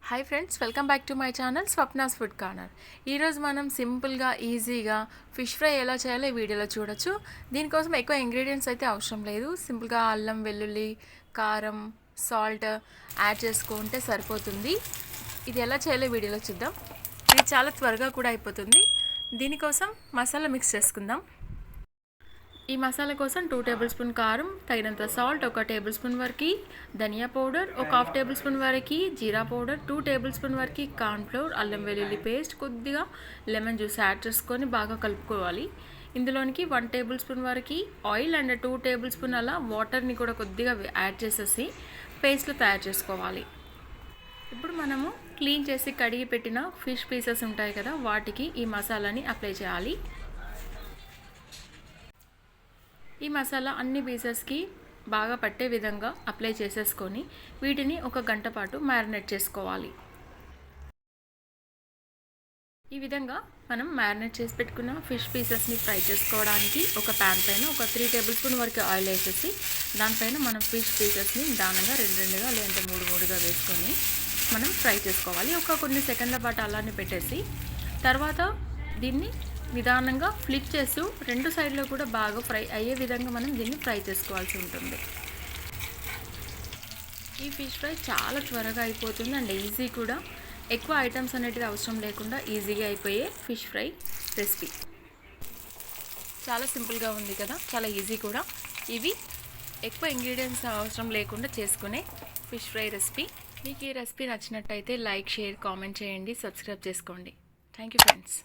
Hi friends, welcome back to my channel Swapna's food corner. ఈరోజు మనం సింపుల్గా ఈజీగా ఫిష్ ఫ్రై ఎలా చేయాలో ఈ వీడియోలో చూడొచ్చు. దీనికోసం ఎక్కువ ఇంగ్రీడియంట్స్ అయితే అవసరం లేదు. సింపుల్గా అల్లం, వెల్లుల్లి, కారం, సాల్ట్ యాడ్ చేసుకుంటే సరిపోతుంది. ఇది ఎలా చేయాలో వీడియోలో చూద్దాం. ఇది చాలా త్వరగా కూడా అయిపోతుంది. దీనికోసం మసాలా మిక్స్ చేసుకుందాం. ఈ మసాలా కోసం 2 టేబుల్ స్పూన్ కారం, తగినంత సాల్ట్, 1 టేబుల్ స్పూన్ వరకు ధనియా పౌడర్, 1/2 టేబుల్ స్పూన్ వరకు జీరా పౌడర్, 2 టేబుల్ స్పూన్ వరకు కార్న్ ఫ్లోర్, అల్లం వెల్లుల్లి పేస్ట్, కొద్దిగా లెమన్ జ్యూస్ యాడ్ చేసుకొని బాగా కలుపుకోవాలి. ఇందులోనికి 1 టేబుల్ స్పూన్ వరకు ఆయిల్ అండ్ 2 టేబుల్ స్పూన్ అలా వాటర్ని కూడా కొద్దిగా యాడ్ చేసేసి పేస్ట్లు తయారు చేసుకోవాలి. ఇప్పుడు మనము క్లీన్ చేసి కడిగి పెట్టిన ఫిష్ పీసెస్ ఉంటాయి కదా, వాటికి ఈ మసాలాని అప్లై చేయాలి. ఈ మసాలా అన్ని పీసెస్కి బాగా పట్టే విధంగా అప్లై చేసేసుకొని వీటిని 1 గంట పాటు మ్యారినేట్ చేసుకోవాలి. ఈ విధంగా మనం మ్యారినేట్ చేసి పెట్టుకున్న ఫిష్ పీసెస్ని ఫ్రై చేసుకోవడానికి ఒక ప్యాన్ పైన 3 టేబుల్ స్పూన్ వరకు ఆయిల్ వేసేసి దానిపైన మనం ఫిష్ పీసెస్ని నిదానంగా 2-2గా లేదంటే 3-3గా వేసుకొని మనం ఫ్రై చేసుకోవాలి. కొన్ని సెకండ్ల పాటు అలానే పెట్టేసి తర్వాత దీన్ని నిదానంగా ఫ్లిప్ చేస్తూ 2 సైడ్లో కూడా బాగా ఫ్రై అయ్యే విధంగా మనం దీన్ని ఫ్రై చేసుకోవాల్సి ఉంటుంది. ఈ ఫిష్ ఫ్రై చాలా త్వరగా అయిపోతుంది అండ్ ఈజీ కూడా. ఎక్కువ ఐటమ్స్ అనేటివి అవసరం లేకుండా ఈజీగా అయిపోయే ఫిష్ ఫ్రై రెసిపీ. చాలా సింపుల్గా ఉంది కదా, చాలా ఈజీ కూడా. ఇవి ఎక్కువ ఇంగ్రీడియంట్స్ అవసరం లేకుండా చేసుకునే ఫిష్ ఫ్రై రెసిపీ. మీకు ఈ రెసిపీ నచ్చినట్టయితే లైక్, షేర్, కామెంట్ చేయండి, సబ్స్క్రైబ్ చేసుకోండి. Thank you friends.